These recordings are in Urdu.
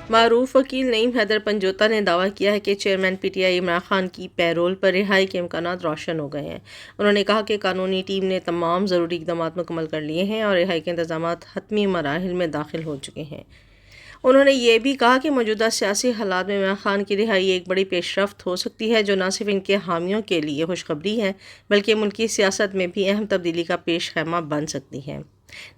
معروف وکیل نعیم حیدر پنجوتا نے دعویٰ کیا ہے کہ chairman P T I Imran Khan کی پیرول پر رہائی کے امکانات روشن ہو گئے ہیں۔ انہوں نے کہا کہ قانونی ٹیم نے تمام ضروری اقدامات مکمل کر لیے ہیں اور رہائی کے انتظامات حتمی مراحل میں داخل ہو چکے ہیں۔ انہوں نے یہ بھی کہا کہ موجودہ سیاسی حالات میں عمران خان کی رہائی ایک بڑی پیش رفت ہو سکتی ہے جو نہ صرف ان کے حامیوں کے لیے خوشخبری ہے بلکہ ملکی سیاست میں بھی اہم تبدیلی کا پیش خیمہ بن سکتی ہے۔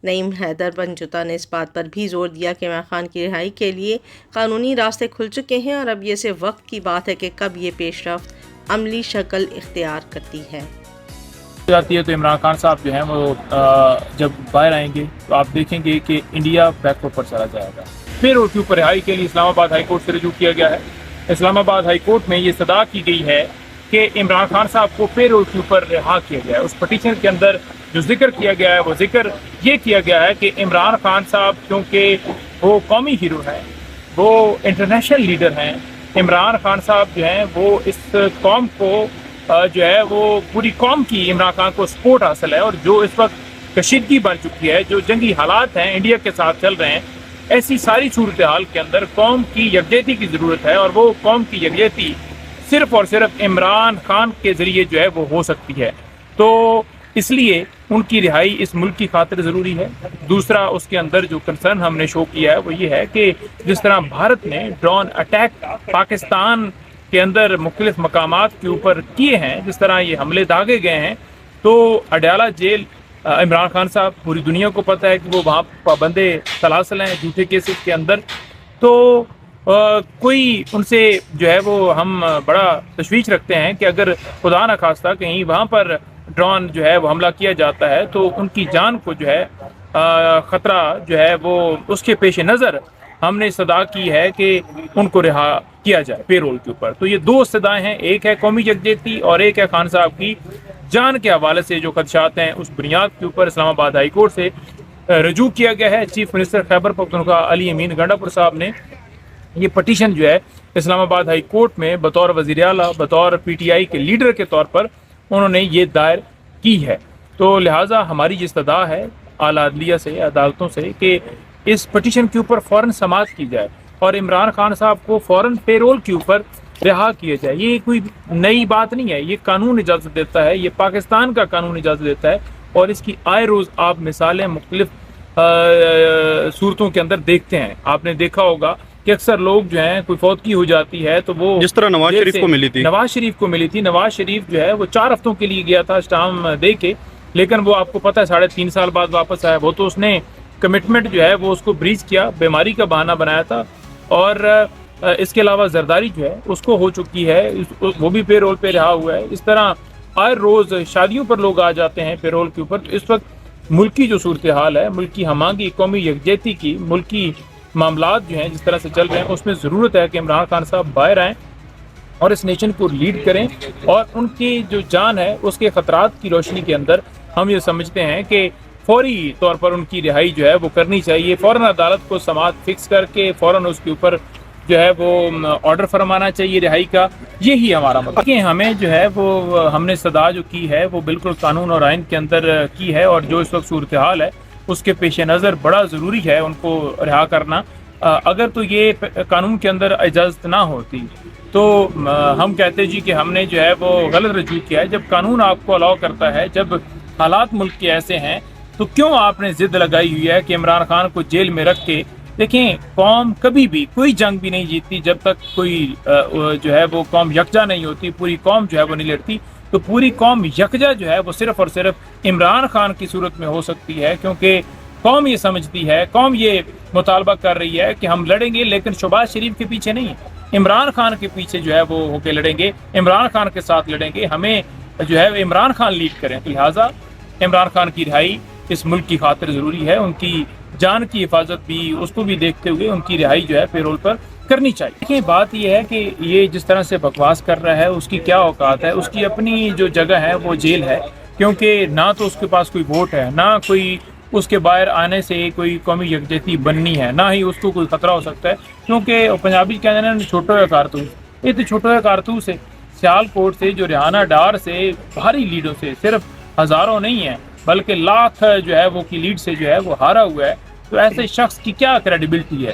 نعیم حیدر پنجوتا نے اس بات پر بھی زور دیا کہ عمران خان کی رہائی کے لیے قانونی راستے کھل چکے ہیں اور اب یہ صرف وقت کی بات ہے کہ کب یہ پیش رفت عملی شکل اختیار کرتی ہے۔ جاتی ہے تو عمران خان صاحب جو ہیں وہ جب باہر آئیں گے تو آپ دیکھیں گے کہ انڈیا بیک پر چلا جائے گا۔ پھر اس کے اوپر رہائی کے لیے اسلام آباد ہائی کورٹ سے رجوع کیا گیا ہے۔ اسلام آباد ہائی کورٹ میں یہ صدا کی گئی ہے کہ عمران خان صاحب کو پھر اس کے اوپر رہا کیا گیا ہے۔ اس پٹیشن کے اندر جو ذکر کیا گیا ہے وہ ذکر یہ کیا گیا ہے کہ عمران خان صاحب کیونکہ وہ قومی ہیرو ہیں، وہ انٹرنیشنل لیڈر ہیں، عمران خان صاحب جو ہیں وہ اس قوم کو جو ہے وہ پوری قوم کی عمران خان کو سپورٹ حاصل ہے، اور جو اس وقت کشیدگی بن چکی ہے، جو جنگی حالات ہیں انڈیا کے ساتھ چل رہے ہیں، ایسی ساری صورتحال کے اندر قوم کی یکجہتی کی ضرورت ہے، اور وہ قوم کی یکجہتی صرف اور صرف عمران خان کے ذریعے جو ہے وہ ہو سکتی ہے۔ تو اس لیے ان کی رہائی اس ملک کی خاطر ضروری ہے۔ دوسرا اس کے اندر جو کنسرن ہم نے شو کیا ہے وہ یہ ہے کہ جس طرح بھارت نے ڈرون اٹیک پاکستان کے اندر مختلف مقامات کے اوپر کیے ہیں، جس طرح یہ حملے داغے گئے ہیں، تو اڈیالہ جیل عمران خان صاحب پوری دنیا کو پتہ ہے کہ وہ وہاں پابندے سلاسل ہیں جھوٹے کیسز کے اندر، تو کوئی ان سے جو ہے وہ ہم بڑا تشویش رکھتے ہیں کہ اگر خدا نہ خواستہ کہیں وہاں پر ڈرون جو ہے وہ حملہ کیا جاتا ہے تو ان کی جان کو جو ہے خطرہ جو ہے وہ اس کے پیش نظر ہم نے صدا کی ہے کہ ان کو رہا کیا جائے پیرول کے اوپر۔ تو یہ دو صدائیں ہیں، ایک ہے قومی یکجہتی اور ایک ہے خان صاحب کی جان کے حوالے سے جو خدشات ہیں، اس بنیاد کے اوپر اسلام آباد ہائی کورٹ سے رجوع کیا گیا ہے۔ چیف منسٹر خیبر پختونخوا علی امین گنڈا پور صاحب نے یہ پٹیشن جو ہے اسلام آباد ہائی کورٹ میں بطور وزیر اعلیٰ، بطور پی ٹی آئی کے لیڈر کے طور پر انہوں نے یہ دائر کی ہے۔ تو لہٰذا ہماری یہ استدعا ہے اعلیٰ عدلیہ سے، عدالتوں سے، کہ اس پٹیشن کے اوپر فوراً سماعت کی جائے اور عمران خان صاحب کو فوراً پیرول کے اوپر رہا کیا جائے۔ یہ کوئی نئی بات نہیں ہے، یہ قانون اجازت دیتا ہے، یہ پاکستان کا قانون اجازت دیتا ہے، اور اس کی آئے روز آپ مثالیں مختلف صورتوں کے اندر دیکھتے ہیں۔ آپ نے دیکھا ہوگا کہ اکثر لوگ جو ہیں کوئی فوتگی ہو جاتی ہے تو وہ جس طرح نواز شریف کو ملی تھی، نواز شریف جو ہے وہ 4 ہفتوں کے لیے گیا تھا اسٹام دے کے، لیکن وہ آپ کو پتہ ہے 3.5 سال بعد واپس آیا۔ وہ تو اس نے کمٹمنٹ جو ہے وہ اس کو بریچ کیا، بیماری کا بہانہ بنایا تھا، اور اس کے علاوہ زرداری جو ہے اس کو ہو چکی ہے، وہ بھی پے رول پہ رہا ہوا ہے۔ اس طرح ہر روز شادیوں پر لوگ آ جاتے ہیں پے رول کے اوپر۔ تو اس وقت ملکی جو صورتحال ہے، ملکی ہمانگی، قومی یکجہتی کی، ملکی معاملات جو ہیں جس طرح سے چل رہے ہیں، اس میں ضرورت ہے کہ عمران خان صاحب باہر آئیں اور اس نیشن کو لیڈ کریں، اور ان کی جو جان ہے اس کے خطرات کی روشنی کے اندر ہم یہ سمجھتے ہیں کہ فوری طور پر ان کی رہائی جو ہے وہ کرنی چاہیے۔ فوراً عدالت کو سماعت فکس کر کے فوراً اس کے اوپر جو ہے وہ آرڈر فرمانا چاہیے رہائی کا۔ یہی ہمارا مطلب کہ ہمیں جو ہے وہ ہم نے صدا جو کی ہے وہ بالکل قانون اور آئین کے اندر کی ہے، اور جو اس وقت صورتحال ہے اس کے پیش نظر بڑا ضروری ہے ان کو رہا کرنا۔ اگر تو یہ قانون کے اندر اجازت نہ ہوتی تو ہم کہتے جی کہ ہم نے جو ہے وہ غلط رجوع کیا ہے۔ جب قانون آپ کو الاؤ کرتا ہے، جب حالات ملک کے ایسے ہیں، تو کیوں آپ نے ضد لگائی ہوئی ہے کہ عمران خان کو جیل میں رکھ کے؟ دیکھیں، قوم کبھی بھی کوئی جنگ بھی نہیں جیتتی جب تک کوئی جو ہے وہ قوم یکجا نہیں ہوتی، پوری قوم جو ہے وہ نہیں لڑتی۔ تو پوری قوم یکجا جو ہے وہ صرف اور صرف عمران خان کی صورت میں ہو سکتی ہے، کیونکہ قوم یہ سمجھتی ہے، قوم یہ مطالبہ کر رہی ہے کہ ہم لڑیں گے لیکن شہباز شریف کے پیچھے نہیں، عمران خان کے پیچھے جو ہے وہ ہو کے لڑیں گے، عمران خان کے ساتھ لڑیں گے، ہمیں جو ہے عمران خان لیڈ کریں۔ تو لہٰذا عمران خان کی رہائی اس ملک کی خاطر ضروری ہے، ان کی جان کی حفاظت بھی، اس کو بھی دیکھتے ہوئے ان کی رہائی جو ہے پیرول پر کرنی چاہیے۔ دیکھیں، بات یہ ہے کہ یہ جس طرح سے بکواس کر رہا ہے اس کی کیا اوقات ہے، اس کی اپنی جو جگہ ہے وہ جیل ہے، کیونکہ نہ تو اس کے پاس کوئی ووٹ ہے، نہ کوئی اس کے باہر آنے سے کوئی قومی یکجہتی بننی ہے، نہ ہی اس کو کوئی خطرہ ہو سکتا ہے، کیونکہ پنجابی کہتے ہیں چھوٹو ہے کارتوس، یہ تو چھوٹو ہے کارتوس ہے۔ سیال کوٹ سے جو ریحانہ ڈار سے بھاری لیڈوں سے، صرف ہزاروں نہیں ہیں بلکہ لاکھ جو ہے وہ کی لیڈ سے جو ہے وہ ہارا ہوا ہے، تو ایسے شخص کی کیا کریڈیبلٹی ہے